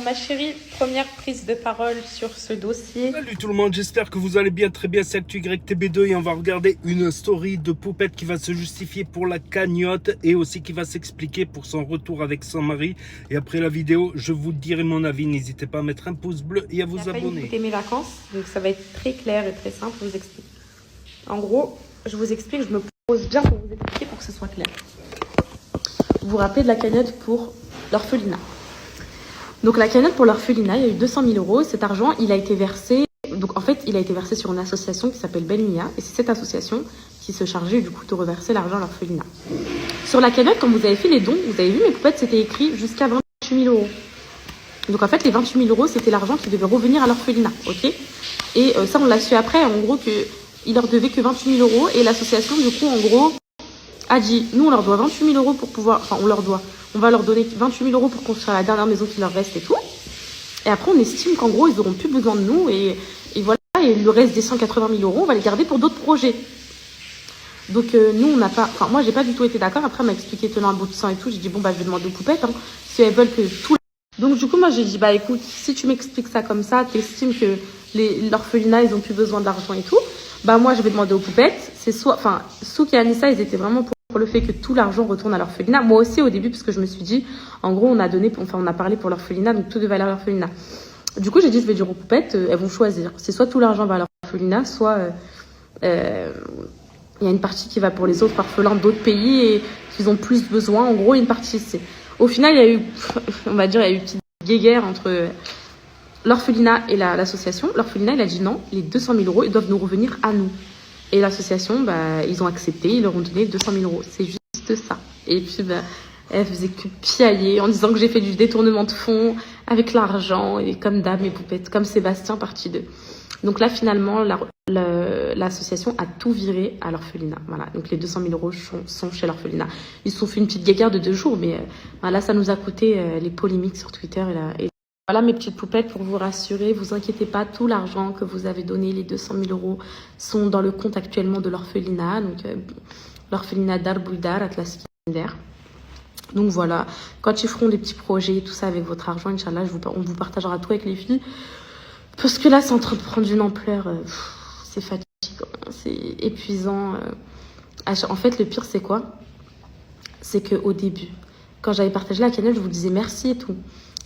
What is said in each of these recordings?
ma chérie, première prise de parole sur ce dossier. Salut tout le monde, j'espère que vous allez bien, très bien, c'est ActuYTB2 et on va regarder une story de Poupette qui va se justifier pour la cagnotte et aussi qui va s'expliquer pour son retour avec son mari. Et après la vidéo, je vous dirai mon avis, n'hésitez pas à mettre un pouce bleu et à vous abonner. Écoutez mes vacances, donc ça va être très clair et très simple, je vous explique. En gros, je vous explique, je me pose bien pour vous expliquer pour que ce soit clair. Vous vous rappelez de la cagnotte pour l'orphelinat. Donc la cagnotte pour l'orphelinat, il y a eu 200 000 euros. Cet argent, il a été versé. Donc en fait, il a été versé sur une association qui s'appelle Belmia. Et c'est cette association qui se chargeait du coup de reverser l'argent à l'orphelinat. Sur la cagnotte, quand vous avez fait les dons, vous avez vu mes poupettes, c'était écrit jusqu'à 28 000 euros. Donc en fait, les 28 000 euros, c'était l'argent qui devait revenir à l'orphelinat, ok. Et ça, on l'a su après, en gros, qu'il leur devait que 28 000 euros. Et l'association, du coup, en gros, a dit, nous, on leur doit 28 000 euros pour pouvoir... Enfin, on va leur donner 28 000 euros pour construire la dernière maison qui leur reste et tout. Et après, on estime qu'en gros, ils n'auront plus besoin de nous. Et voilà, et le reste des 180 000 euros, on va les garder pour d'autres projets. Donc, nous, on n'a pas... Enfin, moi, j'ai pas du tout été d'accord. Après, elle m'a expliqué tenant un bout de sang et tout. J'ai dit, bon, bah, je vais demander aux poupettes, hein, si elles veulent que tout... Donc, du coup, moi, j'ai dit, bah, écoute, si tu m'expliques ça comme ça, tu estimes que l'orphelinat, ils n'ont plus besoin d'argent et tout, bah, moi, je vais demander aux poupettes. C'est soit... Enfin, Souk et Anissa, ils étaient vraiment pour le fait que tout l'argent retourne à l'orphelinat. Moi aussi au début, parce que je me suis dit, en gros, on a parlé pour l'orphelinat, donc tout devait aller à l'orphelinat. Du coup, j'ai dit, je vais dire aux poupettes, elles vont choisir. C'est soit tout l'argent va à l'orphelinat, soit il y a une partie qui va pour les autres orphelins d'autres pays et qu'ils ont plus besoin. En gros, une partie, c'est... Au final, il y a eu, on va dire, il y a eu une petite guéguerre entre l'orphelinat et l'association. L'orphelinat, il a dit non, les 200 000 euros, ils doivent nous revenir à nous. Et l'association, bah, ils ont accepté, ils leur ont donné 200 000 euros. C'est juste ça. Et puis, bah, elle faisait que piailler en disant que j'ai fait du détournement de fonds avec l'argent. Et comme d'hab, mes poupettes, comme Sébastien, partie 2. Donc là, finalement, l'association a tout viré à l'orphelinat. Voilà. Donc les 200 000 euros sont chez l'orphelinat. Ils se sont fait une petite guéguerre de 2 jours, mais voilà, ça nous a coûté les polémiques sur Twitter et voilà mes petites poupettes, pour vous rassurer, vous inquiétez pas, tout l'argent que vous avez donné, les 200 000 euros, sont dans le compte actuellement de l'orphelinat, donc l'orphelinat d'Arbouidar, Atlas Kinder. Donc voilà, quand ils feront des petits projets et tout ça avec votre argent, Inch'Allah, on vous partagera tout avec les filles. Parce que là, c'est en train de prendre une ampleur, c'est fatigant, c'est épuisant. En fait, le pire, c'est quoi? C'est qu'au début, quand j'avais partagé la cagnotte, je vous disais merci et tout.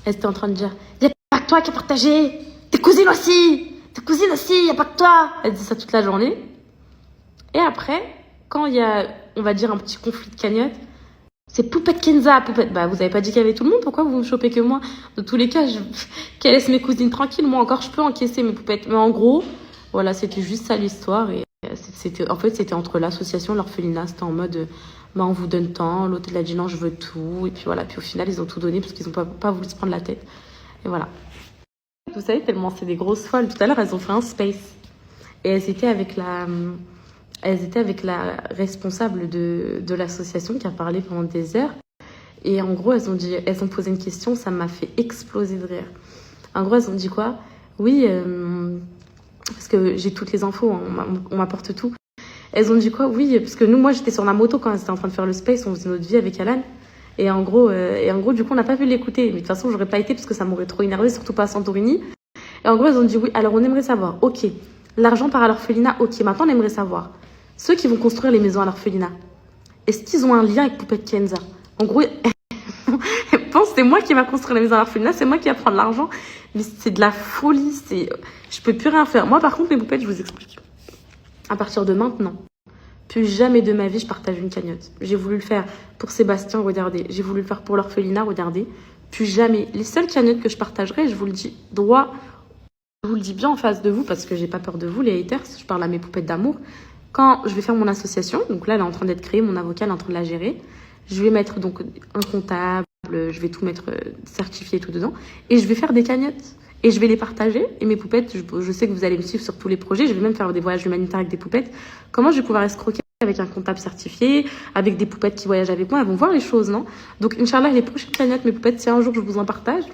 Elle était en train de dire, il n'y a pas que toi qui a partagé, tes cousines aussi, il n'y a pas que toi. Elle disait ça toute la journée. Et après, quand il y a, on va dire, un petit conflit de cagnotte, c'est Poupette Kenza, Poupette. Bah, vous avez pas dit qu'il y avait tout le monde, pourquoi vous me chopez que moi? De tous les cas, qu'elle laisse mes cousines tranquilles, moi encore, je peux encaisser mes poupettes. Mais en gros, voilà, c'était juste ça l'histoire. Et en fait, c'était entre l'association et l'orphelinat, c'était en mode... Bah, on vous donne tant, l'autre il a dit non, je veux tout. Et puis voilà, puis au final, ils ont tout donné parce qu'ils n'ont pas voulu se prendre la tête. Et voilà. Vous savez, tellement c'est des grosses folles. Tout à l'heure, elles ont fait un space. Et elles étaient avec la responsable de l'association qui a parlé pendant des heures. Et en gros, elles ont posé une question, ça m'a fait exploser de rire. En gros, elles ont dit quoi? Oui, parce que j'ai toutes les infos, hein, on m'apporte tout. Elles ont dit quoi? Oui, parce que moi, j'étais sur ma moto quand elles étaient en train de faire le space, on faisait notre vie avec Alan. Et en gros, du coup, on n'a pas pu l'écouter. Mais de toute façon, j'aurais pas été parce que ça m'aurait trop énervé, surtout pas à Santorini. Et en gros, elles ont dit oui. Alors, on aimerait savoir, ok, l'argent part à l'orphelinat, ok. Maintenant, on aimerait savoir, ceux qui vont construire les maisons à l'orphelinat, est-ce qu'ils ont un lien avec Poupette Kenza? En gros, elles pensent c'est moi qui va construire les maisons à l'orphelinat, c'est moi qui va prendre l'argent. Mais c'est de la folie, je peux plus rien faire. Moi, par contre, mes poupettes, je vous explique. À partir de maintenant, plus jamais de ma vie, je partage une cagnotte. J'ai voulu le faire pour Sébastien, regardez. J'ai voulu le faire pour l'orphelinat, regardez. Plus jamais. Les seules cagnottes que je partagerai, je vous le dis droit, je vous le dis bien en face de vous, parce que j'ai pas peur de vous, les haters. Je parle à mes poupettes d'amour. Quand je vais faire mon association, donc là, elle est en train d'être créée, mon avocat est en train de la gérer. Je vais mettre donc un comptable, je vais tout mettre certifié tout dedans. Et je vais faire des cagnottes. Et je vais les partager. Et mes poupettes, je sais que vous allez me suivre sur tous les projets. Je vais même faire des voyages humanitaires avec des poupettes. Comment je vais pouvoir escroquer avec un comptable certifié, avec des poupettes qui voyagent avec moi? Elles vont voir les choses, non? Donc, Inch'Allah, les prochaines cagnottes, mes poupettes, si un jour je vous en partage,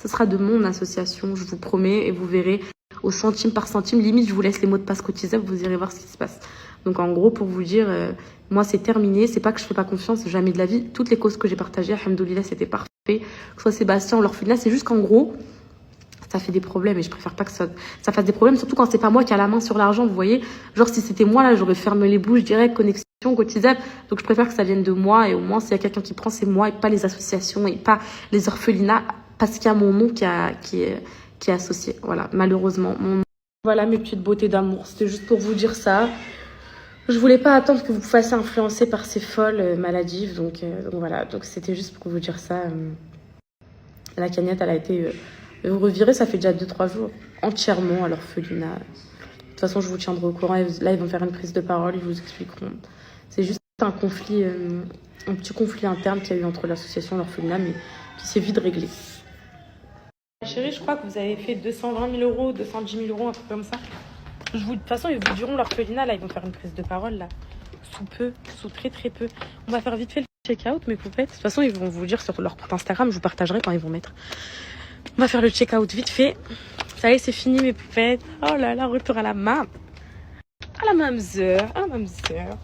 ce sera de mon association, je vous promets. Et vous verrez au centime par centime. Limite, je vous laisse les mots de passe cotisables, vous irez voir ce qui se passe. Donc, en gros, pour vous dire, moi, c'est terminé. C'est pas que je fais pas confiance, jamais de la vie. Toutes les causes que j'ai partagées, alhamdoulilah, c'était parfait. que ce soit Sébastien ou l'orphelinat. C'est juste qu'en gros, ça fait des problèmes et je préfère pas que ça fasse des problèmes, surtout quand c'est pas moi qui a la main sur l'argent, vous voyez. Genre, si c'était moi, là, j'aurais fermé les bouches direct, connexion, cotisable. Donc, je préfère que ça vienne de moi et au moins, s'il y a quelqu'un qui prend, c'est moi et pas les associations et pas les orphelinats parce qu'il y a mon nom qui est associé. Voilà, malheureusement. Voilà mes petites beautés d'amour. C'était juste pour vous dire ça. Je voulais pas attendre que vous vous fassiez influencer par ces folles maladives. Donc voilà, donc c'était juste pour vous dire ça. La cagnotte, elle a été revirée, ça fait déjà 2-3 jours, entièrement à l'orphelinat. De toute façon, je vous tiendrai au courant. Là, ils vont faire une prise de parole, ils vous expliqueront. C'est juste un conflit, un petit conflit interne qu'il y a eu entre l'association et l'orphelinat, mais qui s'est vite réglé. Chérie, je crois que vous avez fait 220 000 euros, 210 000 euros, un truc comme ça. De toute façon, ils vous diront l'orphelinat, là, ils vont faire une prise de parole, là. Sous très très peu. On va faire vite fait le check-out, mes poupettes. De toute façon, ils vont vous dire sur leur compte Instagram, je vous partagerai quand ils vont mettre. On va faire le check-out vite fait. Ça y est, c'est fini, mes poupettes. Oh là là, retour à la mam. À la mamzeur, à la mamzeur.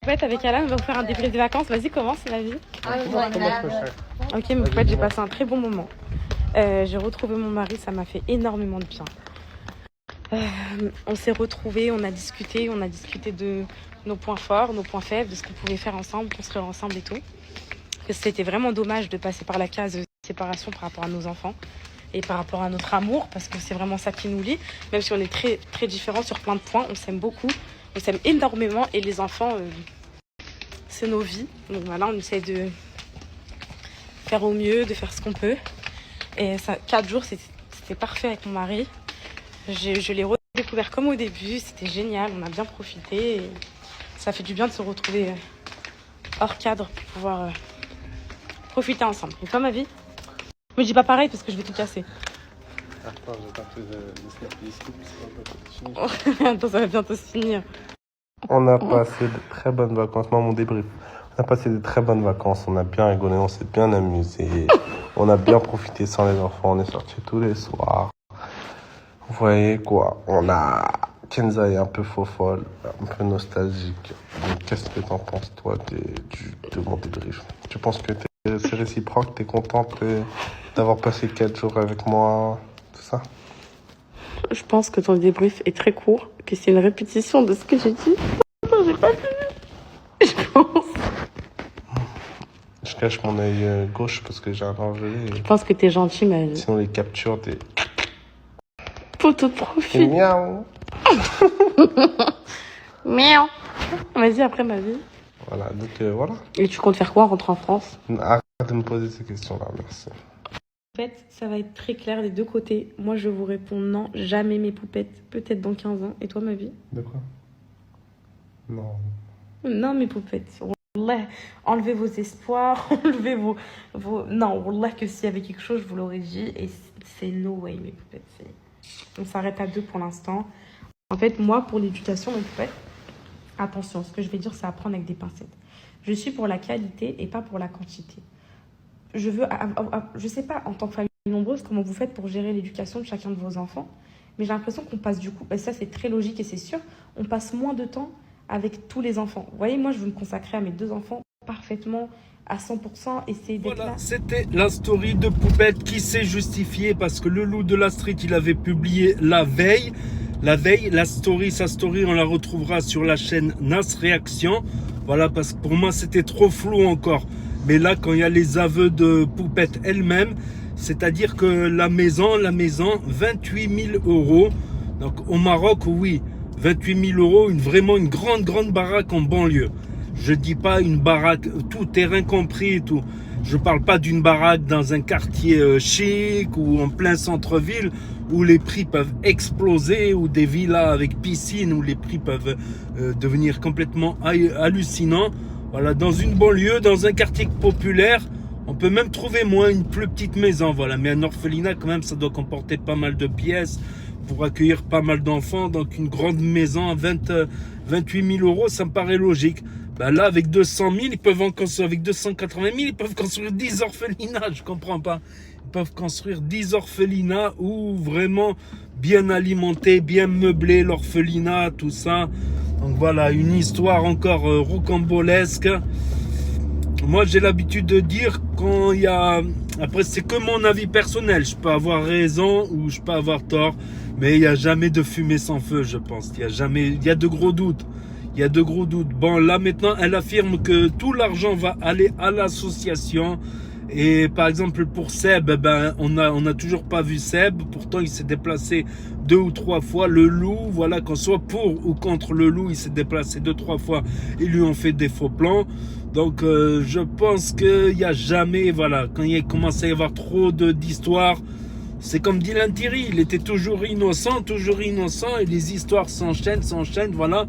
Poupettes, avec Alan, on va vous faire un débrief des vacances. Vas-y, commence, la vie. Ok, mes poupettes, j'ai passé un très bon moment. J'ai retrouvé mon mari, ça m'a fait énormément de bien. On s'est retrouvés, on a discuté de nos points forts, nos points faibles, de ce qu'on pouvait faire ensemble, construire ensemble et tout. C'était vraiment dommage de passer par la case de séparation par rapport à nos enfants et par rapport à notre amour, parce que c'est vraiment ça qui nous lie. Même si on est très, très différents sur plein de points, on s'aime beaucoup, on s'aime énormément et les enfants, c'est nos vies. Donc voilà, on essaie de faire au mieux, de faire ce qu'on peut. Et ça, 4 jours, c'était parfait avec mon mari. Je l'ai redécouvert comme au début, c'était génial, on a bien profité. Et ça fait du bien de se retrouver hors cadre pour pouvoir profiter ensemble. Et toi, ma vie? Me dis pas pareil parce que je vais tout casser. Attends, j'ai pas fait de snap. Attends, ça va bientôt se finir. On a passé de très bonnes vacances. Moi, mon débrief. On a passé de très bonnes vacances. On a bien rigolé, on s'est bien amusé. On a bien profité sans les enfants. On est sortis tous les soirs. Vous voyez quoi? Kenza est un peu folle, un peu nostalgique. Donc, qu'est-ce que t'en penses, toi, de mon débrief? Tu penses que c'est réciproque? T'es contente d'avoir passé 4 jours avec moi? Tout ça? Je pense que ton débrief est très court, que c'est une répétition de ce que j'ai dit. Attends, j'ai pas fini. Je pense. Je cache mon œil gauche parce que j'ai un engelé. Je pense que t'es gentil, mais... Sinon, les captures des... Photo de profil. Miaou. Miaou. Vas-y, après ma vie. Voilà, donc voilà. Et tu comptes faire quoi en rentrant en France? Arrête de me poser ces questions-là, merci. En fait, ça va être très clair des deux côtés. Moi, je vous réponds non, jamais mes poupettes. Peut-être dans 15 ans. Et toi, ma vie? De quoi? Non. Non, mes poupettes. Wallah, enlevez vos espoirs, enlevez vos... Non, Wallah, que s'il y avait quelque chose, je vous l'aurais dit. Et c'est no way, mes poupettes. On s'arrête à 2 pour l'instant. En fait, moi, pour l'éducation, mes poupettes, attention, ce que je vais dire, c'est à prendre avec des pincettes. Je suis pour la qualité et pas pour la quantité. Je sais pas, en tant que famille nombreuse, comment vous faites pour gérer l'éducation de chacun de vos enfants. Mais j'ai l'impression qu'on passe du coup, et ça c'est très logique et c'est sûr, on passe moins de temps avec tous les enfants. Vous voyez, moi je veux me consacrer à mes 2 enfants parfaitement, à 100%, essayer d'être Voilà, là. c'était la story de Poupette qui s'est justifiée parce que le loup de la street, il avait publié la veille, sa story, on la retrouvera sur la chaîne Nas Réaction. Voilà, parce que pour moi, c'était trop flou encore. Mais là, quand il y a les aveux de Poupette elle-même, c'est-à-dire que la maison, 28 000 euros. Donc au Maroc, oui, 28 000 euros, vraiment une grande baraque en banlieue. Je dis pas une baraque, tout terrain compris et tout. Je parle pas d'une baraque dans un quartier chic ou en plein centre-ville où les prix peuvent exploser, ou des villas avec piscine où les prix peuvent devenir complètement hallucinants. Voilà, dans une banlieue, dans un quartier populaire, on peut même trouver moins une plus petite maison. Voilà, mais un orphelinat quand même, ça doit comporter pas mal de pièces pour accueillir pas mal d'enfants. Donc une grande maison à 28 000 euros, ça me paraît logique. Ben là, avec 200 000, avec 280 000, ils peuvent construire 10 orphelinats. Je comprends pas. Ils peuvent construire 10 orphelinats ou vraiment bien alimentés, bien meublés, l'orphelinat, tout ça. Donc voilà, une histoire encore rocambolesque. moi j'ai l'habitude de dire quand il y a... Après c'est que mon avis personnel, je peux avoir raison ou je peux avoir tort, mais il n'y a jamais de fumée sans feu, je pense. Il y a de gros doutes. Il y a de gros doutes. Bon, là maintenant, elle affirme que tout l'argent va aller à l'association. Et par exemple pour Seb, ben, on a toujours pas vu Seb. Pourtant il s'est déplacé 2 ou 3 fois. Le loup, voilà, qu'on soit pour ou contre le loup, il s'est déplacé 2-3 fois. Ils lui ont fait des faux plans. Donc je pense qu'il n'y a jamais, voilà, quand il commence à y avoir trop d'histoires, c'est comme Dylan Thierry, il était toujours innocent, et les histoires s'enchaînent, voilà.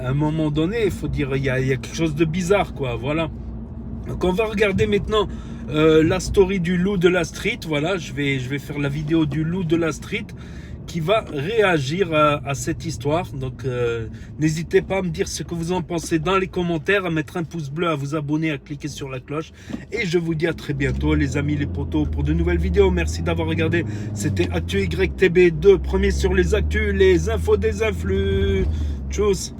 À un moment donné, il faut dire, il y a quelque chose de bizarre, quoi, voilà. Donc on va regarder maintenant la story du loup de la street. Voilà, je vais faire la vidéo du loup de la street qui va réagir à cette histoire. Donc n'hésitez pas à me dire ce que vous en pensez dans les commentaires, à mettre un pouce bleu, à vous abonner, à cliquer sur la cloche. Et je vous dis à très bientôt les amis, les potos, pour de nouvelles vidéos. Merci d'avoir regardé. C'était Actu YTB2, premier sur les actus, les infos des influx. Tchuss.